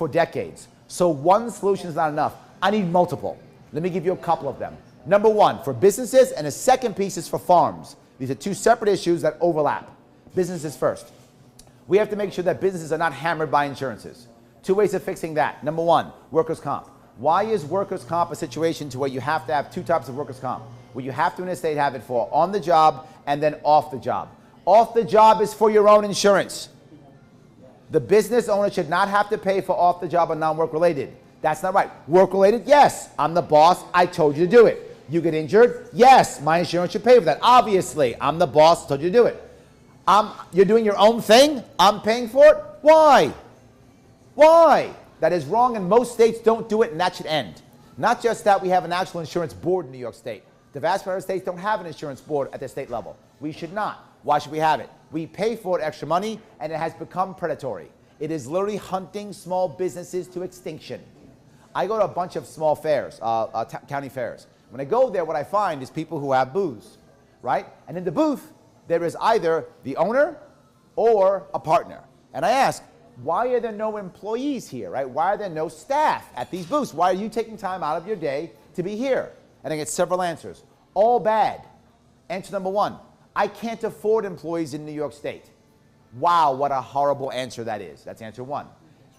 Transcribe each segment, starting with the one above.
for decades. So one solution is not enough. I need multiple. Let me give you a couple of them. Number one, for businesses, and the second piece is for farms. These are two separate issues that overlap. Businesses first. We have to make sure that businesses are not hammered by insurances. Two ways of fixing that. Number one, workers' comp. Why is workers' comp a situation to where you have to have two types of workers' comp? Where you have to in a state have it for on the job and then off the job. Off the job is for your own insurance. The business owner should not have to pay for off the job or non-work related. That's not right. Work related, yes. I'm the boss. I told you to do it. You get injured, yes. My insurance should pay for that. Obviously, I'm the boss. Told you to do it. You're doing your own thing. I'm paying for it. Why? Why? That is wrong, and most states don't do it, and that should end. Not just that, we have an actual insurance board in New York State. The vast majority of states don't have an insurance board at the state level. We should not. Why should we have it? We pay for it extra money, and it has become predatory. It is literally hunting small businesses to extinction. I go to a bunch of small fairs, county fairs. When I go there, what I find is people who have booths, right? And in the booth, there is either the owner or a partner. And I ask, why are there no employees here, right? Why are there no staff at these booths? Why are you taking time out of your day to be here? And I get several answers. All bad. Answer number one, I can't afford employees in New York State. Wow, what a horrible answer that is. That's answer one.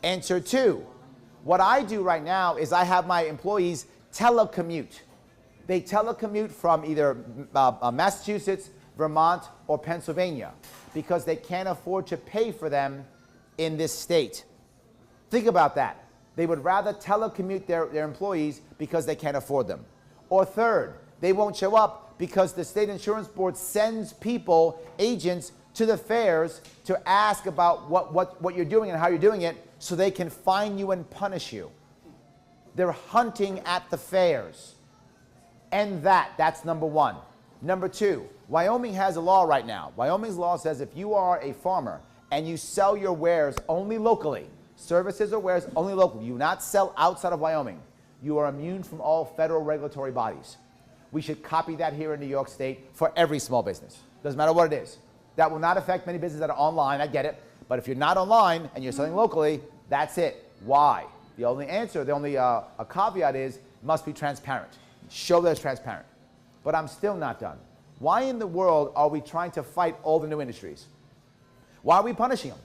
Answer two, what I do right now is I have my employees telecommute. They telecommute from either Massachusetts, Vermont, or Pennsylvania because they can't afford to pay for them in this state. Think about that. They would rather telecommute their employees because they can't afford them. Or third, they won't show up because the state insurance board sends people, agents, to the fairs to ask about what you're doing and how you're doing it so they can fine you and punish you. They're hunting at the fairs. And that's number one. Number two, Wyoming has a law right now. Wyoming's law says if you are a farmer and you sell your wares only locally, services or wares only locally, you not sell outside of Wyoming, you are immune from all federal regulatory bodies. We should copy that here in New York State for every small business. Doesn't matter what it is. That will not affect many businesses that are online, I get it. But if you're not online and you're selling locally, that's it. Why? The only answer, a caveat is, must be transparent. Show that it's transparent. But I'm still not done. Why in the world are we trying to fight all the new industries? Why are we punishing them?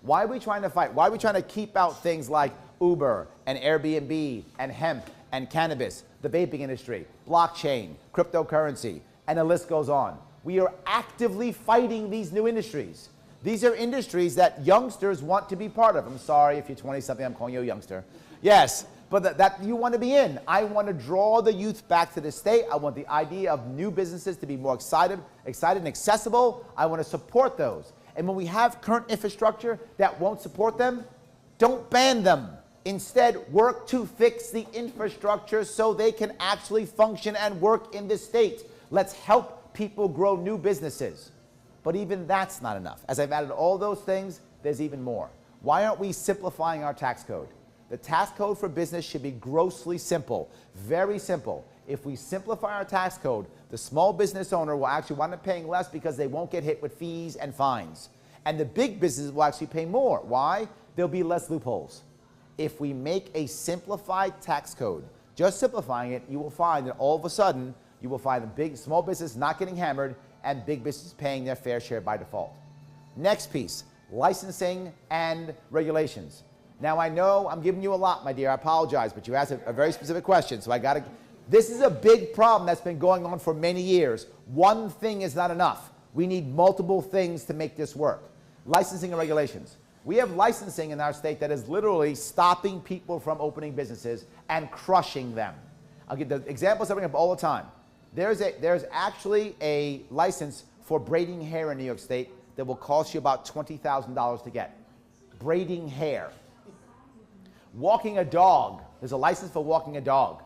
Why are we trying to fight? Why are we trying to keep out things like Uber and Airbnb and hemp and cannabis, the vaping industry, blockchain, cryptocurrency, and the list goes on? We are actively fighting these new industries. These are industries that youngsters want to be part of. I'm sorry if you're 20-something, I'm calling you a youngster. Yes, but that you want to be in. I want to draw the youth back to the state. I want the idea of new businesses to be more excited and accessible. I want to support those. And when we have current infrastructure that won't support them, don't ban them. Instead, work to fix the infrastructure so they can actually function and work in this state. Let's help people grow new businesses. But even that's not enough. As I've added all those things, there's even more. Why aren't we simplifying our tax code? The tax code for business should be grossly simple, very simple. If we simplify our tax code, the small business owner will actually wind up paying less because they won't get hit with fees and fines. And the big businesses will actually pay more. Why? There'll be less loopholes. If we make a simplified tax code, just simplifying it, you will find that all of a sudden, you will find the small business not getting hammered and big business paying their fair share by default. Next piece, licensing and regulations. Now I know I'm giving you a lot, my dear, I apologize, but you asked a very specific question, so this is a big problem that's been going on for many years. One thing is not enough. We need multiple things to make this work. Licensing and regulations. We have licensing in our state that is literally stopping people from opening businesses and crushing them. I'll give the examples I bring up all the time. There's actually a license for braiding hair in New York State that will cost you about $20,000 to get. Braiding hair. Walking a dog. There's a license for walking a dog.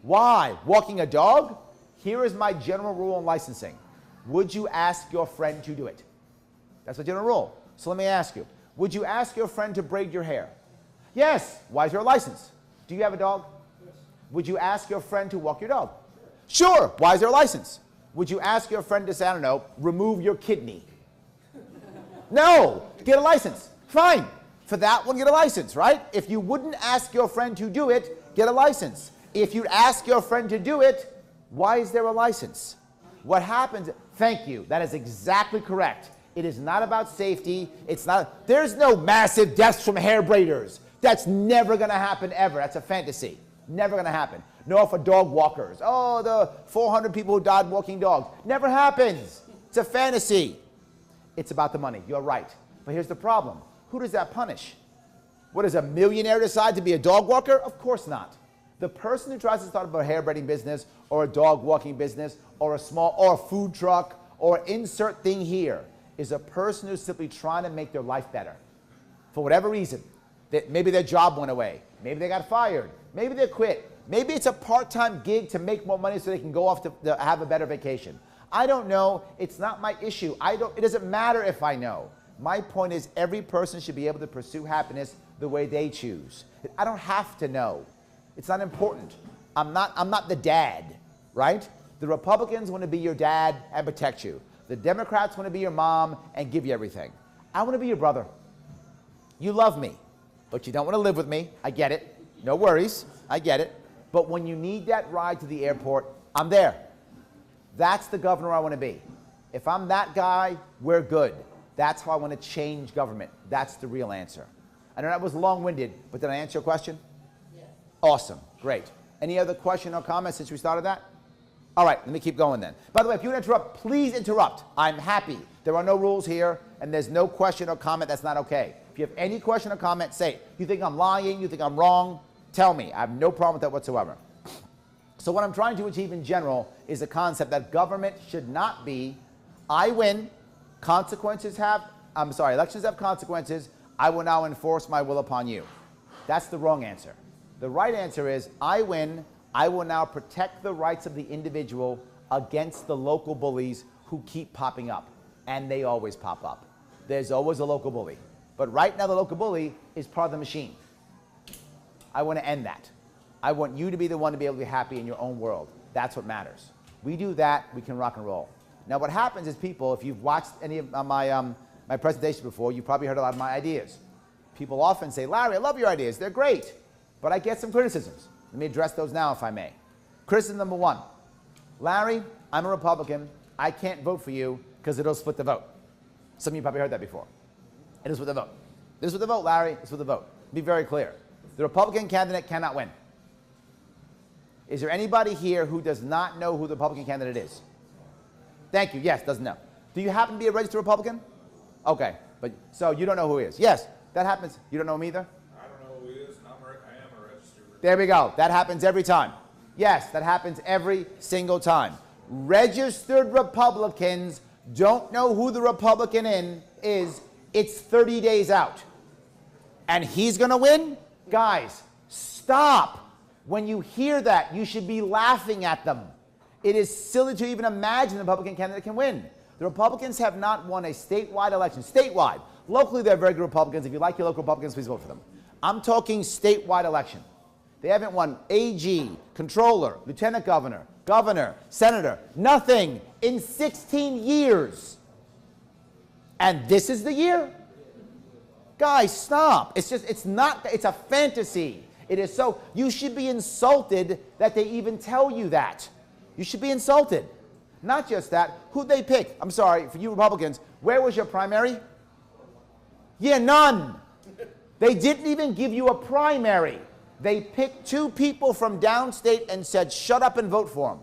Why? Walking a dog? Here is my general rule on licensing. Would you ask your friend to do it? That's the general rule. So let me ask you. Would you ask your friend to braid your hair? Yes. Why is there a license? Do you have a dog? Yes. Would you ask your friend to walk your dog? Sure. Why is there a license? Would you ask your friend to say, I don't know, remove your kidney? No. Get a license. Fine. For that one, get a license, right? If you wouldn't ask your friend to do it, get a license. If you'd ask your friend to do it, why is there a license? What happens, thank you, that is exactly correct. It is not about safety. It's not, there's no massive deaths from hair braiders. That's never going to happen ever. That's a fantasy. Never going to happen. Nor for dog walkers. Oh, the 400 people who died walking dogs. Never happens. It's a fantasy. It's about the money. You're right. But here's the problem. Who does that punish? What, does a millionaire decide to be a dog walker? Of course not. The person who tries to start up a hair braiding business or a dog walking business or a small or a food truck or insert thing here is a person who's simply trying to make their life better. For whatever reason. Maybe their job went away. Maybe they got fired. Maybe they quit. Maybe it's a part-time gig to make more money so they can go off to have a better vacation. I don't know. It's not my issue. It doesn't matter if I know. My point is every person should be able to pursue happiness the way they choose. I don't have to know. It's not important. I'm not the dad, right? The Republicans want to be your dad and protect you. The Democrats want to be your mom and give you everything. I want to be your brother. You love me, but you don't want to live with me. I get it. No worries. I get it. But when you need that ride to the airport, I'm there. That's the governor I want to be. If I'm that guy, we're good. That's how I want to change government. That's the real answer. I know that was long-winded, but did I answer your question? Yes. Awesome. Great. Any other question or comment since we started that? All right, let me keep going then. By the way, if you interrupt, please interrupt. I'm happy. There are no rules here, and there's no question or comment that's not okay. If you have any question or comment, say it. You think I'm lying, you think I'm wrong, tell me. I have no problem with that whatsoever. So what I'm trying to achieve in general is the concept that government should not be, I win, elections have consequences, I will now enforce my will upon you. That's the wrong answer. The right answer is, I win, I will now protect the rights of the individual against the local bullies who keep popping up. And they always pop up. There's always a local bully. But right now the local bully is part of the machine. I want to end that. I want you to be the one to be able to be happy in your own world. That's what matters. We do that, we can rock and roll. Now what happens is people, if you've watched any of my presentation before, you've probably heard a lot of my ideas. People often say, Larry, I love your ideas, they're great, but I get some criticisms. Let me address those now if I may. Criticism number one, Larry, I'm a Republican, I can't vote for you because it'll split the vote. Some of you probably heard that before. It'll split the vote. This is with the vote, Larry, it's with the vote. Be very clear. The Republican candidate cannot win. Is there anybody here who does not know who the Republican candidate is? Thank you. Yes, doesn't know. Do you happen to be a registered Republican? Okay, but so you don't know who he is. Yes, that happens. You don't know him either? I don't know who he is, and I am a registered Republican. There we go. That happens every time. Yes, that happens every single time. Registered Republicans don't know who the Republican is. It's 30 days out. And he's going to win? Guys, stop. When you hear that, you should be laughing at them. It is silly to even imagine the Republican candidate can win. The Republicans have not won a statewide election. Statewide. Locally, they're very good Republicans. If you like your local Republicans, please vote for them. I'm talking statewide election. They haven't won AG, controller, lieutenant governor, governor, senator, nothing in 16 years. And this is the year? Guys, stop. It's a fantasy. It is so, you should be insulted that they even tell you that. You should be insulted. Not just that, who'd they pick? I'm sorry, for you Republicans, where was your primary? Yeah, none. They didn't even give you a primary. They picked two people from downstate and said, shut up and vote for them.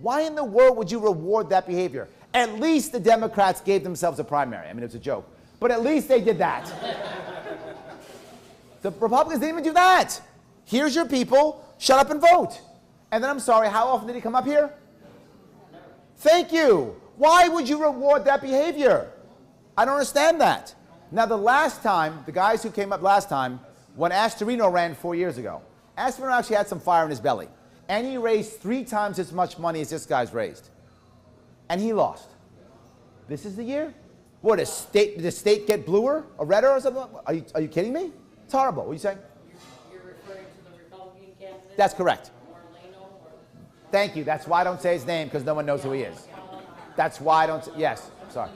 Why in the world would you reward that behavior? At least the Democrats gave themselves a primary. I mean, it's a joke. But at least they did that. The Republicans didn't even do that. Here's your people, shut up and vote. And then I'm sorry, how often did he come up here? Thank you. Why would you reward that behavior? I don't understand that. Now the last time, the guys who came up last time, when Astorino ran 4 years ago, Astorino actually had some fire in his belly. And he raised 3 times as much money as this guy's raised. And he lost. This is the year? What, did the state get bluer or redder or something? Are you kidding me? It's horrible. What are you saying? You're referring to the Republican candidate? That's correct. Thank you. That's why I don't say his name, because no one knows who he is. That's why I don't say, yes, sorry.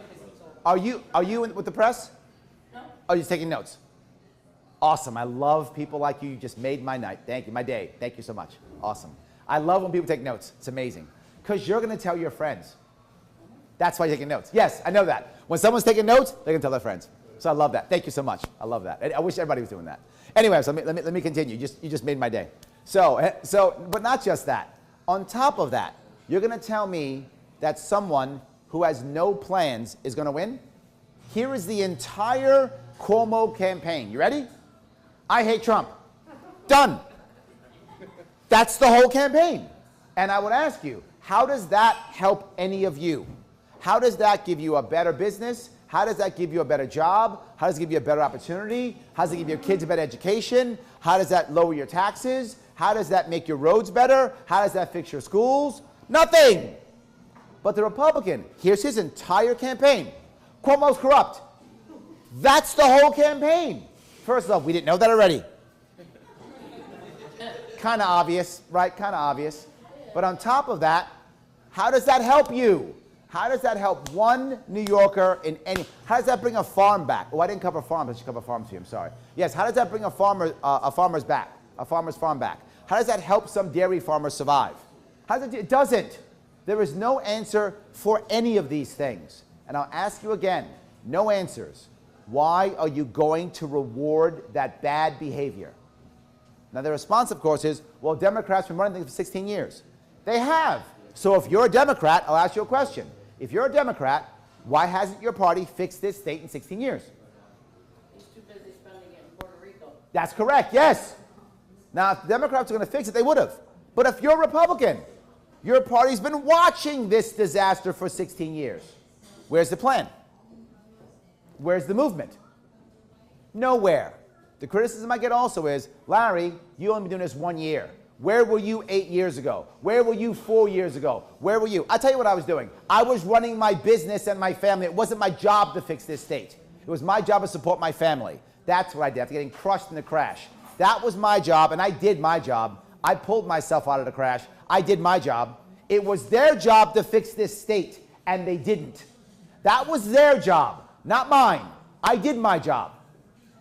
Are you with the press? No. Are you taking notes? Awesome. I love people like you. You just made my night. Thank you. My day. Thank you so much. Awesome. I love when people take notes. It's amazing. Because you're going to tell your friends. That's why you're taking notes. Yes, I know that. When someone's taking notes, they're going to tell their friends. So I love that. Thank you so much. I love that. I wish everybody was doing that. Anyway, so let me continue. You just made my day. But not just that. On top of that, you're going to tell me that someone who has no plans is going to win? Here is the entire Cuomo campaign. You ready? I hate Trump. Done. That's the whole campaign. And I would ask you, how does that help any of you? How does that give you a better business? How does that give you a better job? How does it give you a better opportunity? How does it give your kids a better education? How does that lower your taxes? How does that make your roads better? How does that fix your schools? Nothing. But the Republican, here's his entire campaign. Cuomo's corrupt. That's the whole campaign. First off, we didn't know that already. Kind of obvious, right? Kind of obvious. But on top of that, how does that help you? How does that help one New Yorker in any... How does that bring a farm back? Oh, I didn't cover farms. I should cover farms here. I'm sorry. Yes, how does that bring a farmer's farm back? How does that help some dairy farmer survive? It doesn't. There is no answer for any of these things. And I'll ask you again, no answers. Why are you going to reward that bad behavior? Now, the response, of course, is, well, Democrats have been running things for 16 years. They have. So if you're a Democrat, I'll ask you a question. If you're a Democrat, why hasn't your party fixed this state in 16 years? He's too busy spending it in Puerto Rico. That's correct, yes. Now, if the Democrats are going to fix it, they would have. But if you're a Republican, your party's been watching this disaster for 16 years. Where's the plan? Where's the movement? Nowhere. The criticism I get also is, Larry, you only been doing this 1 year. Where were you 8 years ago? Where were you 4 years ago? Where were you? I'll tell you what I was doing. I was running my business and my family. It wasn't my job to fix this state. It was my job to support my family. That's what I did after getting crushed in the crash. That was my job, and I did my job. I pulled myself out of the crash. I did my job. It was their job to fix this state, and they didn't. That was their job, not mine. I did my job.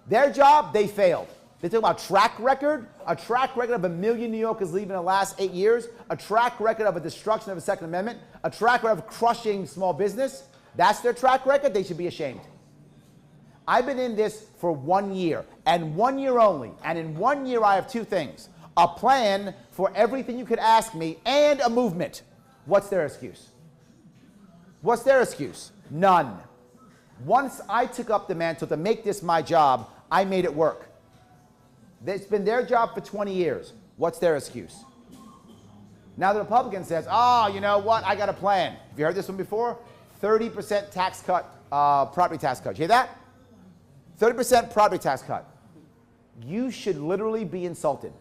Their job, they failed. They talk about track record, a track record of 1 million New Yorkers leaving in the last 8 years, a track record of a destruction of the Second Amendment, a track record of crushing small business. That's their track record. They should be ashamed. I've been in this for 1 year, and 1 year only. And in 1 year, I have two things. A plan for everything you could ask me, and a movement. What's their excuse? What's their excuse? None. Once I took up the mantle to make this my job, I made it work. It's been their job for 20 years. What's their excuse? Now the Republican says, oh, you know what? I got a plan. Have you heard this one before? 30% tax cut, property tax cut. You hear that? 30% property tax cut. You should literally be insulted.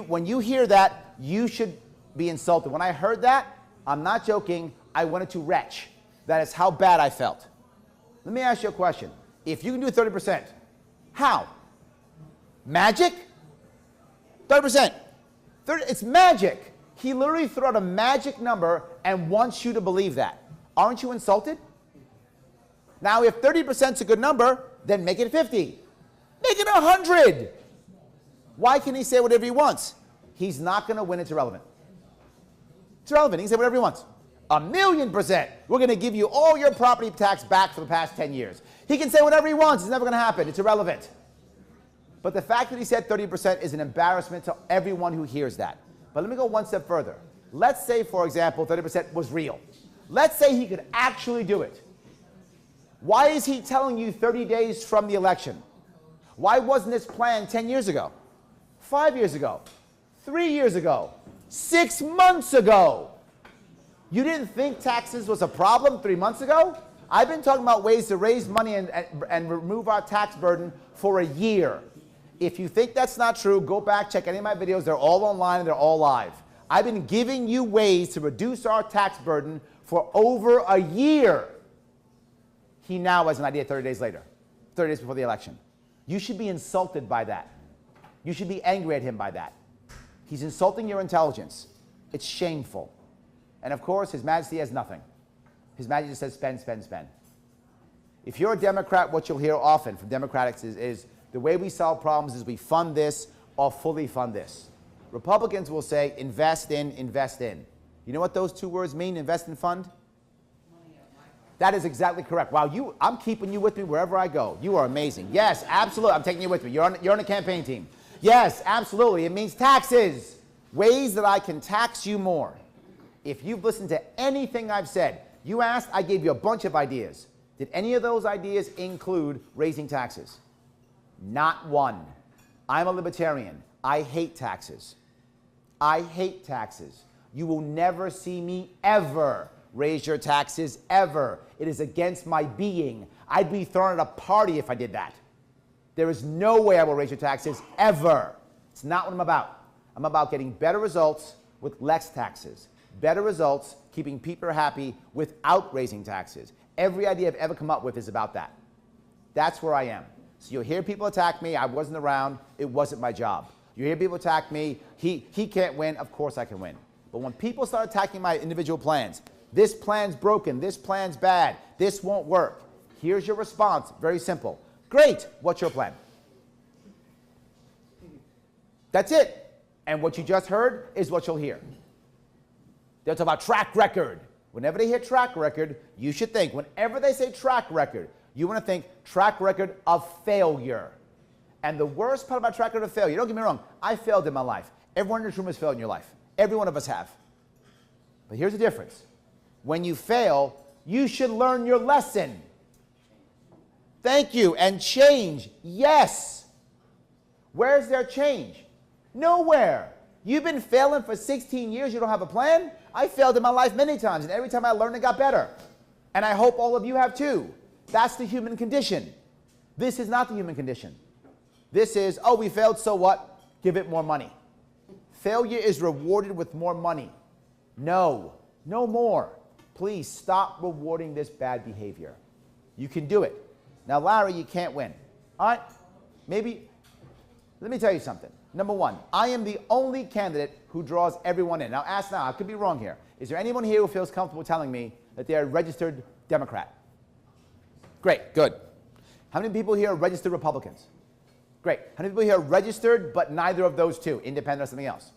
When you hear that, you should be insulted. When I heard that, I'm not joking, I wanted to retch. That is how bad I felt. Let me ask you a question. If you can do 30%, how? Magic? 30%. It's magic. He literally threw out a magic number and wants you to believe that. Aren't you insulted? Now, if 30% is a good number, then make it 50. Make it 100. Why can he say whatever he wants? He's not going to win. It's irrelevant. It's irrelevant. He can say whatever he wants. 1,000,000%. We're going to give you all your property tax back for the past 10 years. He can say whatever he wants. It's never going to happen. It's irrelevant. But the fact that he said 30% is an embarrassment to everyone who hears that. But let me go one step further. Let's say, for example, 30% was real. Let's say he could actually do it. Why is he telling you 30 days from the election? Why wasn't this planned 10 years ago? 5 years ago? 3 years ago? 6 months ago? You didn't think taxes was a problem 3 months ago? I've been talking about ways to raise money and remove our tax burden for a year. If you think that's not true, go back, check any of my videos. They're all online and they're all live. I've been giving you ways to reduce our tax burden for over a year. He now has an idea 30 days later, 30 days before the election. You should be insulted by that. You should be angry at him by that. He's insulting your intelligence. It's shameful. And of course, His Majesty has nothing. His Majesty just says spend, spend, spend. If you're a Democrat, what you'll hear often from Democrats is The way we solve problems is we fund this or fully fund this. Republicans will say invest in, invest in. You know what those two words mean, invest and fund? That is exactly correct. Wow, I'm keeping you with me wherever I go. You are amazing. Yes, absolutely. I'm taking you with me. You're on a campaign team. Yes, absolutely. It means taxes. Ways that I can tax you more. If you've listened to anything I've said, you asked, I gave you a bunch of ideas. Did any of those ideas include raising taxes? Not one. I'm a libertarian. I hate taxes. I hate taxes. You will never see me ever raise your taxes, ever. It is against my being. I'd be thrown at a party if I did that. There is no way I will raise your taxes, ever. It's not what I'm about. I'm about getting better results with less taxes. Better results, keeping people happy without raising taxes. Every idea I've ever come up with is about that. That's where I am. So you'll hear people attack me. I wasn't around. It wasn't my job. You hear people attack me. He can't win. Of course I can win. But when people start attacking my individual plans, this plan's broken, this plan's bad, this won't work. Here's your response, very simple. Great, what's your plan? That's it. And what you just heard is what you'll hear. They'll talk about track record. Whenever they hear track record, you should think, whenever they say track record, you want to think track record of failure. And the worst part about track record of failure, don't get me wrong, I failed in my life. Everyone in this room has failed in your life. Every one of us have. But here's the difference. When you fail, you should learn your lesson. Thank you. And change. Yes. Where's their change? Nowhere. You've been failing for 16 years. You don't have a plan? I failed in my life many times, and every time I learned, it got better. And I hope all of you have too. That's the human condition. This is not the human condition. This is, oh, we failed, so what? Give it more money. Failure is rewarded with more money. No, no more. Please stop rewarding this bad behavior. You can do it. Now, Larry, you can't win. All right? Maybe, let me tell you something. Number one, I am the only candidate who draws everyone in. Now, ask now, I could be wrong here. Is there anyone here who feels comfortable telling me that they are a registered Democrat? Great, good. How many people here are registered Republicans? Great. How many people here are registered but neither of those two, independent or something else?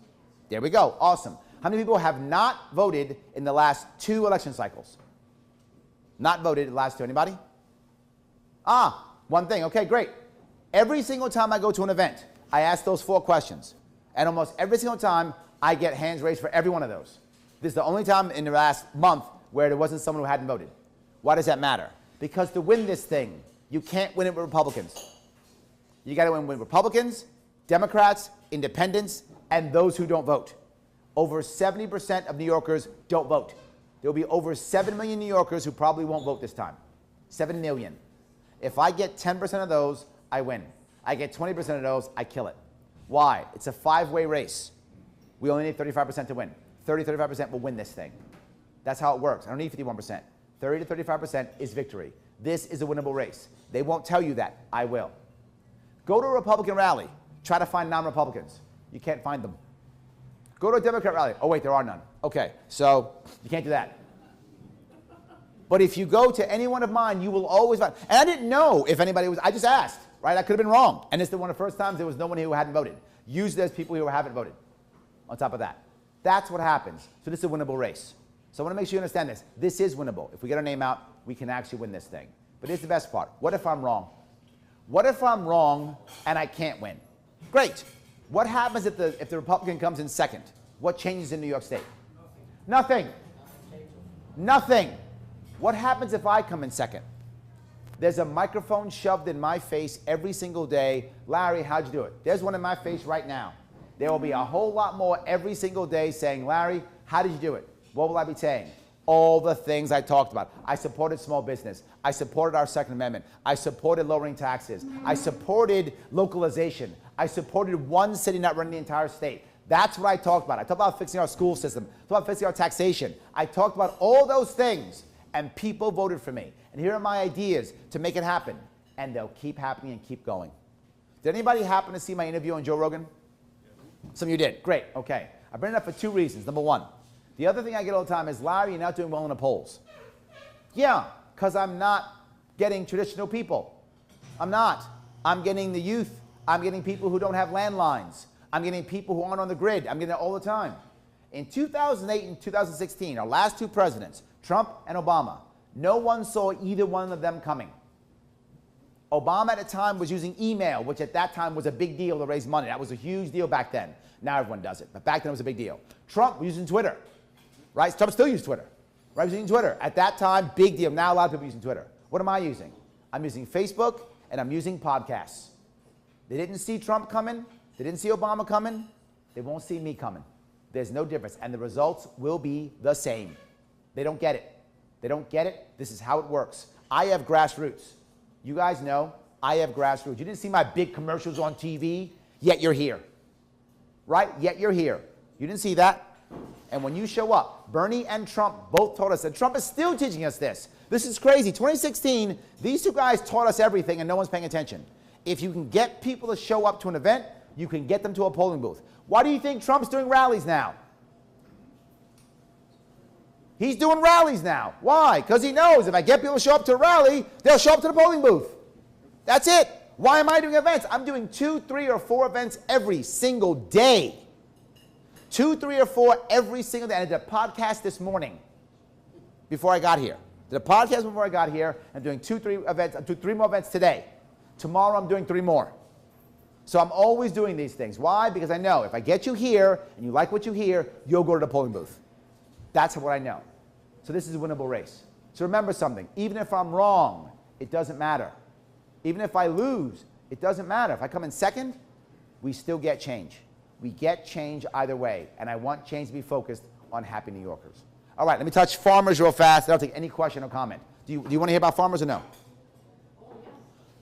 There we go. Awesome. How many people have not voted in the last 2 election cycles? Not voted in the last 2. Anybody? Ah, one thing. Okay, great. Every single time I go to an event, I ask those 4 questions. And almost every single time, I get hands raised for every one of those. This is the only time in the last month where there wasn't someone who hadn't voted. Why does that matter? Because to win this thing, you can't win it with Republicans. You got to win with Republicans, Democrats, independents, and those who don't vote. Over 70% of New Yorkers don't vote. There will be over 7 million New Yorkers who probably won't vote this time. 7 million. If I get 10% of those, I win. I get 20% of those, I kill it. Why? It's a 5-way race. We only need 35% to win. 35% will win this thing. That's how it works. I don't need 51%. 30 to 35% is victory. This is a winnable race. They won't tell you that. I will. Go to a Republican rally. Try to find non-Republicans. You can't find them. Go to a Democrat rally. Oh, wait, there are none. Okay, so you can't do that. But if you go to any one of mine, you will always find. And I didn't know if anybody was, I just asked, right? I could have been wrong. And it's one of the first times there was no one here who hadn't voted. Use it as people who haven't voted on top of that. That's what happens. So this is a winnable race. So I want to make sure you understand this. This is winnable. If we get our name out, we can actually win this thing. But here's the best part. What if I'm wrong? What if I'm wrong and I can't win? Great. What happens if the Republican comes in second? What changes in New York State? Nothing. Nothing. What happens if I come in second? There's a microphone shoved in my face every single day. Larry, how'd you do it? There's one in my face right now. There will be a whole lot more every single day saying, Larry, how did you do it? What will I be saying? All the things I talked about. I supported small business. I supported our Second Amendment. I supported lowering taxes. I supported localization. I supported one city not running the entire state. That's what I talked about. I talked about fixing our school system. I talked about fixing our taxation. I talked about all those things, and people voted for me. And here are my ideas to make it happen. And they'll keep happening and keep going. Did anybody happen to see my interview on Joe Rogan? Some of you did. Great. Okay. I bring it up for 2 reasons. Number one, the other thing I get all the time is, Larry, you're not doing well in the polls. Yeah, because I'm not getting traditional people. I'm not. I'm getting the youth. I'm getting people who don't have landlines. I'm getting people who aren't on the grid. I'm getting it all the time. In 2008 and 2016, our last two presidents, Trump and Obama, no one saw either one of them coming. Obama at the time was using email, which at that time was a big deal to raise money. That was a huge deal back then. Now everyone does it, but back then it was a big deal. Trump was using Twitter, right? Trump still uses Twitter, right? He was using Twitter. At that time, big deal. Now a lot of people are using Twitter. What am I using? I'm using Facebook and I'm using podcasts. They didn't see Trump coming. They didn't see Obama coming. They won't see me coming. There's no difference, and the results will be the same. They don't get it. They don't get it. This is how it works. I have grassroots. You guys know I have grassroots. You didn't see my big commercials on TV, yet you're here. Right? Yet you're here. You didn't see that. And when you show up, Bernie and Trump both taught us, and Trump is still teaching us this. This is crazy. 2016, these two guys taught us everything, and no one's paying attention. If you can get people to show up to an event, you can get them to a polling booth. Why do you think Trump's doing rallies now? He's doing rallies now. Why? Because he knows if I get people to show up to a rally, they'll show up to the polling booth. That's it. Why am I doing events? I'm doing 2, 3, or 4 events every single day. 2, 3, or 4 every single day. I did a podcast this morning before I got here. Did a podcast before I got here. I'm doing 2, 3 events. I'm doing 3 more events today. Tomorrow I'm doing 3 more. So I'm always doing these things. Why? Because I know if I get you here and you like what you hear, you'll go to the polling booth. That's what I know. So this is a winnable race. So remember something. Even if I'm wrong, it doesn't matter. Even if I lose, it doesn't matter. If I come in second, we still get change. We get change either way. And I want change to be focused on happy New Yorkers. All right, let me touch farmers real fast. I'll take any question or comment. Do you want to hear about farmers or no? Oh, yes.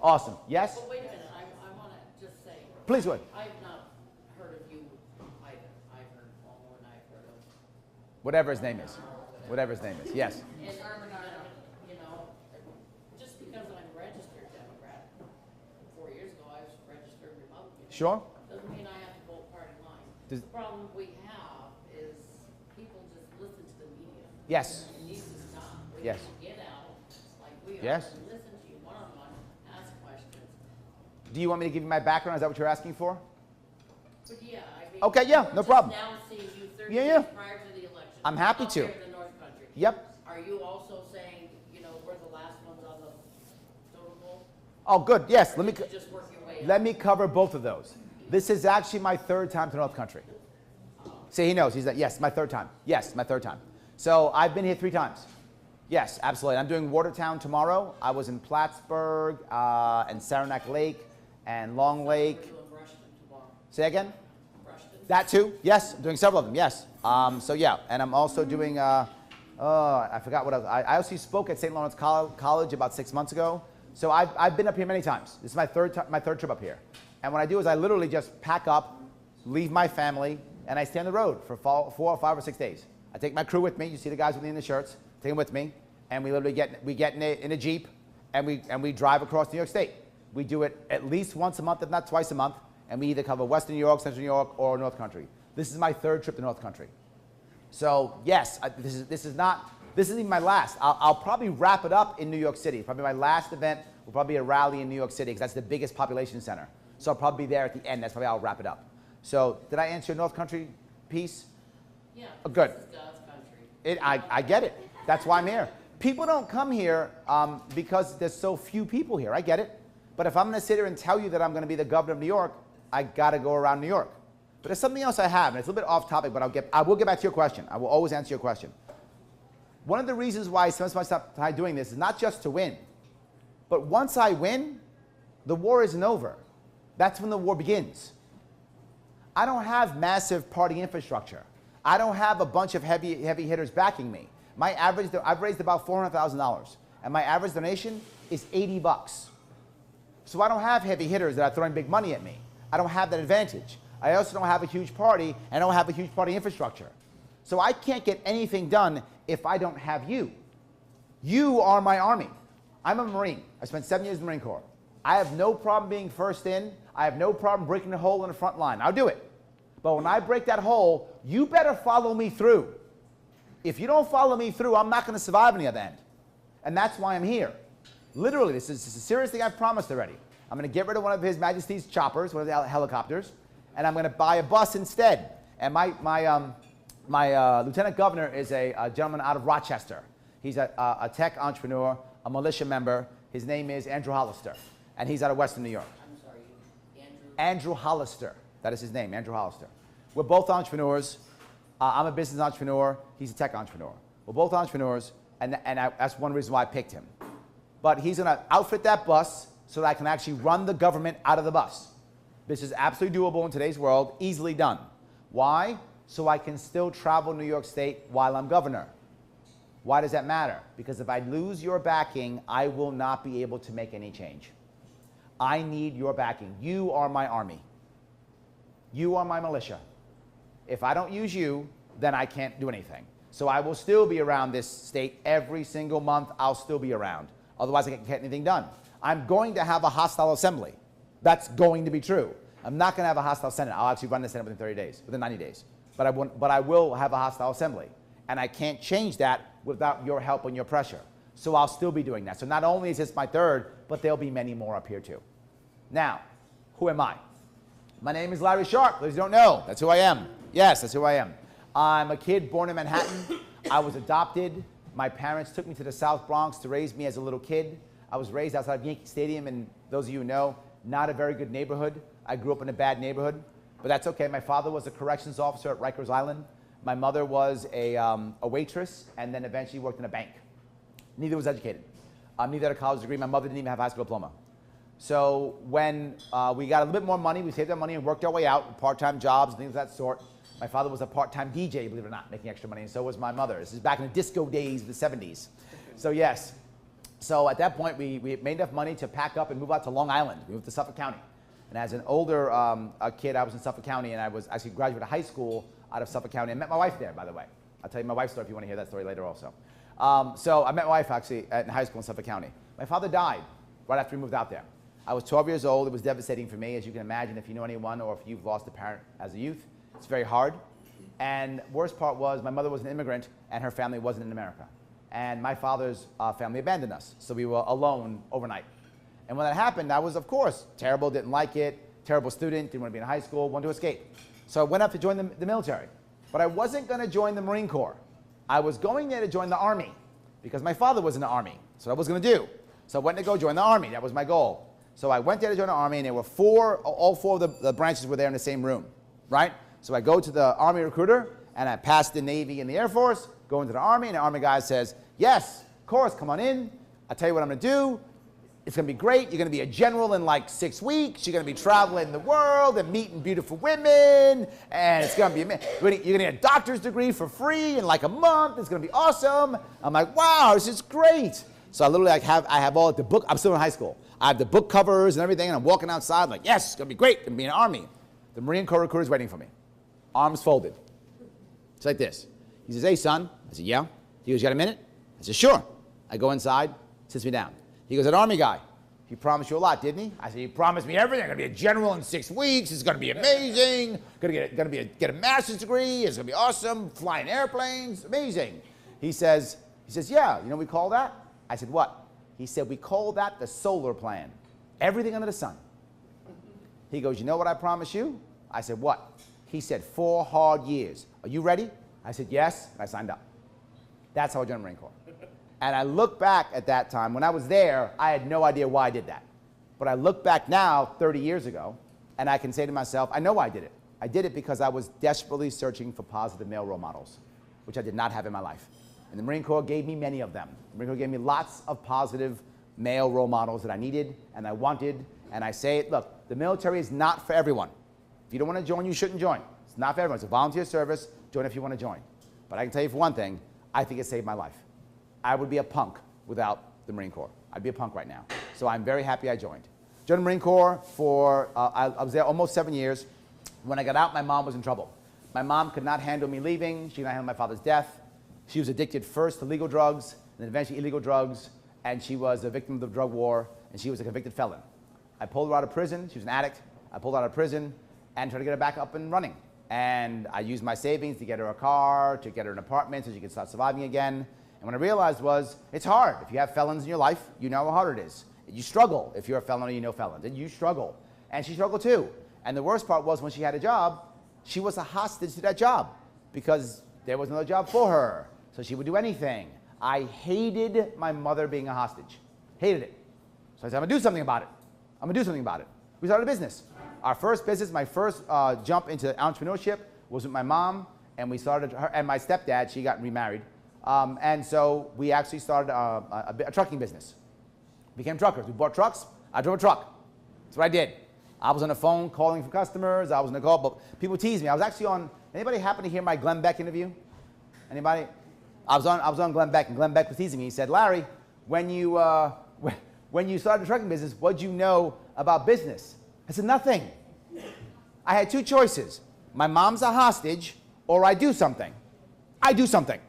Awesome. Yes? But wait a minute, I want to just say. Please go ahead. I've not heard of you either. I've heard Cuomo and I've heard of. Whatever his name is. Whatever his name is. Yes. And, you know, just because I'm a registered Democrat, 4 years ago I was registered Republican. Sure. Doesn't mean I have to vote party line. Does- The problem we have is people just listen to the media. Yes. It needs to stop. We Yes. need to get out like we are Yes. and listen to you one-on-one, ask questions. Do you want me to give you my background? Is that what you're asking for? But yeah, I mean. Okay, yeah, no we're just problem. now seeing you 30 Yeah, yeah. days prior to the election. I'm happy out to. there in the North Country. Yep. Are you also saying, you know, we're the last ones on the totem pole? Oh, good. Yes. Or Let me. did you just work your way up? Let me cover both of those. This is actually my 3rd time to North Country. See, he knows. He's like, yes, my 3rd time. Yes, my 3rd time. So I've been here 3 times. Yes, absolutely. I'm doing Watertown tomorrow. I was in Plattsburgh and Saranac Lake and Long Lake. We're doing Rushton tomorrow. Say again? Rushton. That too? Yes, I'm doing several of them. Yes. So yeah, and I'm also doing. I forgot what else. I also spoke at St. Lawrence College about 6 months ago. So I've been up here many times. This is my third trip up here. And what I do is I literally just pack up, leave my family, and I stay on the road for 4 or 5 or 6 days. I take my crew with me. You see the guys with me in the shirts. Take them with me, and we literally get in a Jeep, and we drive across New York State. We do it at least once a month, if not twice a month, and we either cover Western New York, Central New York, or North Country. This is my 3rd trip to North Country. So yes, this isn't even my last. I'll probably wrap it up in New York City. Probably my last event will probably be a rally in New York City because that's the biggest population center. So I'll probably be there at the end. That's probably how I'll wrap it up. So did I answer your North Country piece? Yeah. Oh, good. This is God's country. I get it. That's why I'm here. People don't come here because there's so few people here. I get it. But if I'm going to sit here and tell you that I'm going to be the governor of New York, I got to go around New York. But there's something else I have, and it's a little bit off topic, but I will get back to your question. I will always answer your question. One of the reasons why I spend so much time doing this is not just to win, but once I win, the war isn't over. That's when the war begins. I don't have massive party infrastructure. I don't have a bunch of heavy hitters backing me. My average, I've raised about $400,000, and my average donation is $80. So I don't have heavy hitters that are throwing big money at me. I don't have that advantage. I also don't have a huge party, and I don't have a huge party infrastructure. So I can't get anything done if I don't have you. You are my army. I'm a Marine. I spent 7 years in the Marine Corps. I have no problem being first in. I have no problem breaking a hole in the front line. I'll do it. But when I break that hole, you better follow me through. If you don't follow me through, I'm not going to survive on the other end. And that's why I'm here. Literally, this is a serious thing I've promised already. I'm going to get rid of one of His Majesty's choppers, one of the helicopters, and I'm going to buy a bus instead. And my lieutenant governor is a gentleman out of Rochester. He's a tech entrepreneur, a militia member. His name is Andrew Hollister, and he's out of Western New York. I'm sorry, Andrew Hollister. That is his name, Andrew Hollister. We're both entrepreneurs. I'm a business entrepreneur. He's a tech entrepreneur. We're both entrepreneurs, and that's one reason why I picked him. But he's going to outfit that bus so that I can actually run the government out of the bus. This is absolutely doable in today's world, easily done. Why? So I can still travel New York State while I'm governor. Why does that matter? Because if I lose your backing, I will not be able to make any change. I need your backing. You are my army. You are my militia. If I don't use you, then I can't do anything. So I will still be around this state every single month. I'll still be around. Otherwise, I can't get anything done. I'm going to have a hostile assembly. That's going to be true. I'm not going to have a hostile Senate. I'll actually run the Senate within 30 days, within 90 days. But I will have a hostile assembly. And I can't change that without your help and your pressure. So I'll still be doing that. So not only is this my third, but there'll be many more up here too. Now, who am I? My name is Larry Sharpe. Those who don't know, that's who I am. Yes, that's who I am. I'm a kid born in Manhattan. I was adopted. My parents took me to the South Bronx to raise me as a little kid. I was raised outside of Yankee Stadium, and those of you who know, not a very good neighborhood. I grew up in a bad neighborhood, but that's okay. My father was a corrections officer at Rikers Island. My mother was a waitress, and then eventually worked in a bank. Neither was educated. Neither had a college degree. My mother didn't even have a high school diploma. So when we got a little bit more money, we saved our money and worked our way out, part-time jobs and things of that sort. My father was a part-time DJ, believe it or not, making extra money, and so was my mother. This is back in the disco days of the 70s. So yes. So at that point, we made enough money to pack up and move out to Long Island. We moved to Suffolk County. And as an older kid, I was in Suffolk County, and I was actually graduated high school out of Suffolk County. I met my wife there, by the way. I'll tell you my wife's story if you want to hear that story later also. So I met my wife actually in high school in Suffolk County. My father died right after we moved out there. I was 12 years old. It was devastating for me, as you can imagine, if you know anyone or if you've lost a parent as a youth. It's very hard. And worst part was my mother was an immigrant, and her family wasn't in America. And my father's family abandoned us, so we were alone overnight. And when that happened, I was, of course, terrible, didn't like it, terrible student, didn't want to be in high school, wanted to escape. So I went up to join the military. But I wasn't going to join the Marine Corps. I was going there to join the Army, because my father was in the Army. So I was going to do. So I went to go join the Army. That was my goal. So I went there to join the Army, and there were all four of the branches were there in the same room, right? So I go to the Army recruiter, and I pass the Navy and the Air Force, go into the Army, and the Army guy says, yes, of course, come on in. I'll tell you what I'm going to do. It's going to be great. You're going to be a general in like 6 weeks. You're going to be traveling the world and meeting beautiful women, and it's going to be you're going to get a doctor's degree for free in like a month. It's going to be awesome. I'm like, wow, this is great. So I literally I have all the book. I'm still in high school. I have the book covers and everything, and I'm walking outside like, yes, it's going to be great. I'm going to be in the Army. The Marine Corps recruiter is waiting for me. Arms folded. It's like this. He says, hey, son. I said, yeah. He goes, you got a minute? I said, sure. I go inside, sits me down. He goes, an Army guy. He promised you a lot, didn't he? I said, he promised me everything. I'm going to be a general in 6 weeks. It's going to be amazing. Going to get a master's degree. It's going to be awesome. Flying airplanes. Amazing. He says, yeah. You know what we call that? I said, what? He said, we call that the solar plan. Everything under the sun. He goes, you know what I promised you? I said, what? He said, 4 hard years. Are you ready? I said, yes. And I signed up. That's how I joined the Marine Corps. And I look back at that time. When I was there, I had no idea why I did that. But I look back now, 30 years ago, and I can say to myself, I know why I did it. I did it because I was desperately searching for positive male role models, which I did not have in my life. And the Marine Corps gave me many of them. The Marine Corps gave me lots of positive male role models that I needed and I wanted. And I say, look, the military is not for everyone. If you don't want to join, you shouldn't join. It's not for everyone. It's a volunteer service. Join if you want to join. But I can tell you for one thing, I think it saved my life. I would be a punk without the Marine Corps. I'd be a punk right now. So I'm very happy I joined. Joined the Marine Corps for, I was there almost 7 years. When I got out, my mom was in trouble. My mom could not handle me leaving. She could not handle my father's death. She was addicted first to legal drugs, and then eventually illegal drugs, and she was a victim of the drug war, and she was a convicted felon. I pulled her out of prison. She was an addict. I pulled her out of prison and tried to get her back up and running. And I used my savings to get her a car, to get her an apartment so she could start surviving again. And what I realized was, it's hard. If you have felons in your life, you know how hard it is. You struggle if you're a felon or you know felons, and you struggle. And she struggled too. And the worst part was when she had a job, she was a hostage to that job because there was another job for her. So she would do anything. I hated my mother being a hostage. Hated it. So I said, I'm gonna do something about it. I'm gonna do something about it. We started a business. Our first business, my first jump into entrepreneurship was with my mom, and we started her and my stepdad. She got remarried, and so we actually started a trucking business. Became truckers. We bought trucks. I drove a truck. That's what I did. I was on the phone calling for customers. I was on the call, but people teased me. I was actually on. Anybody happen to hear my Glenn Beck interview? Anybody? I was on Glenn Beck, and Glenn Beck was teasing me. He said, "Larry, when you started the trucking business, what'd you know about business?" I said, "Nothing." I had two choices. My mom's a hostage, or I do something. I do something.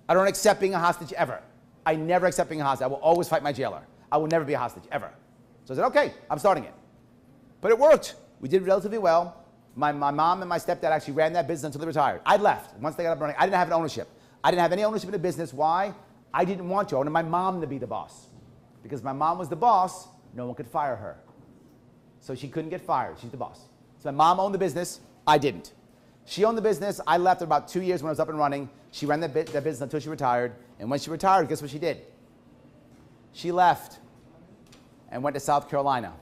I don't accept being a hostage ever. I never accept being a hostage. I will always fight my jailer. I will never be a hostage, ever. So I said, okay, I'm starting it. But it worked. We did relatively well. My mom and my stepdad actually ran that business until they retired. I left. Once they got up running, I didn't have an ownership. I didn't have any ownership in the business. Why? I didn't want to. I wanted my mom to be the boss. Because my mom was the boss, no one could fire her. So she couldn't get fired. She's the boss. So my mom owned the business. I didn't. She owned the business. I left in about 2 years when I was up and running. She ran that business until she retired. And when she retired, guess what she did? She left and went to South Carolina,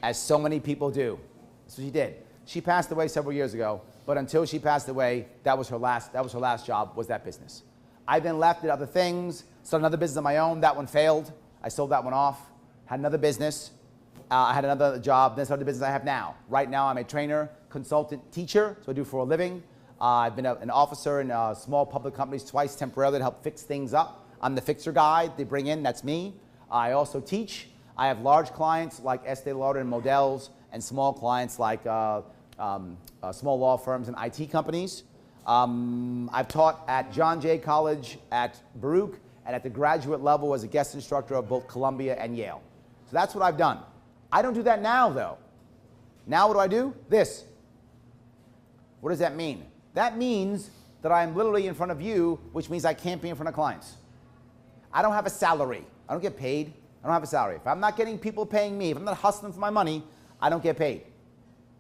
as so many people do. That's what she did. She passed away several years ago, but until she passed away, that was her last job, was that business. I then left, did other things, started another business of my own. That one failed. I sold that one off. Had another business. I had another job, then started the business I have now. Right now, I'm a trainer, consultant, teacher, so I do for a living. I've been an officer in small public companies twice temporarily to help fix things up. I'm the fixer guy they bring in, that's me. I also teach. I have large clients like Estee Lauder and Models, and small clients like small law firms and IT companies. I've taught at John Jay College, at Baruch, and at the graduate level as a guest instructor of both Columbia and Yale. So that's what I've done. I don't do that now, though. Now what do? This. What does that mean? That means that I'm literally in front of you, which means I can't be in front of clients. I don't have a salary. I don't get paid. I don't have a salary. If I'm not getting people paying me, if I'm not hustling for my money, I don't get paid.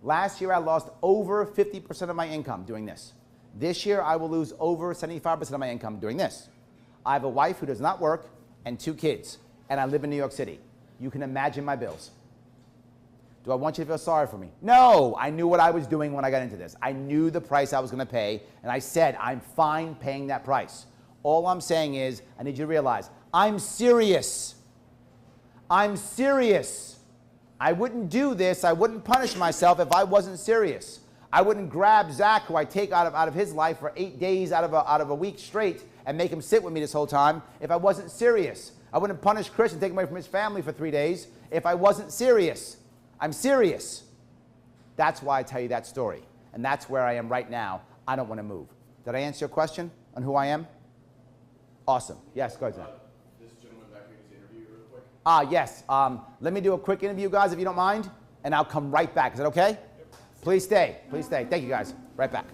Last year, I lost over 50% of my income doing this. This year, I will lose over 75% of my income doing this. I have a wife who does not work and 2 kids, and I live in New York City. You can imagine my bills. Do I want you to feel sorry for me? No, I knew what I was doing when I got into this. I knew the price I was going to pay, and I said, I'm fine paying that price. All I'm saying is, I need you to realize, I'm serious. I'm serious. I wouldn't do this, I wouldn't punish myself if I wasn't serious. I wouldn't grab Zach, who I take out of his life for 8 days out of a week straight, and make him sit with me this whole time if I wasn't serious. I wouldn't punish Chris and take him away from his family for 3 days if I wasn't serious. I'm serious. That's why I tell you that story. And that's where I am right now. I don't want to move. Did I answer your question on who I am? Awesome. Yes, go ahead, Zach. This gentleman back here needs to interview you real quick. Yes. Let me do a quick interview, guys, if you don't mind, and I'll come right back. Is that okay? Yep. Please stay. Please stay. Thank you, guys. Right back.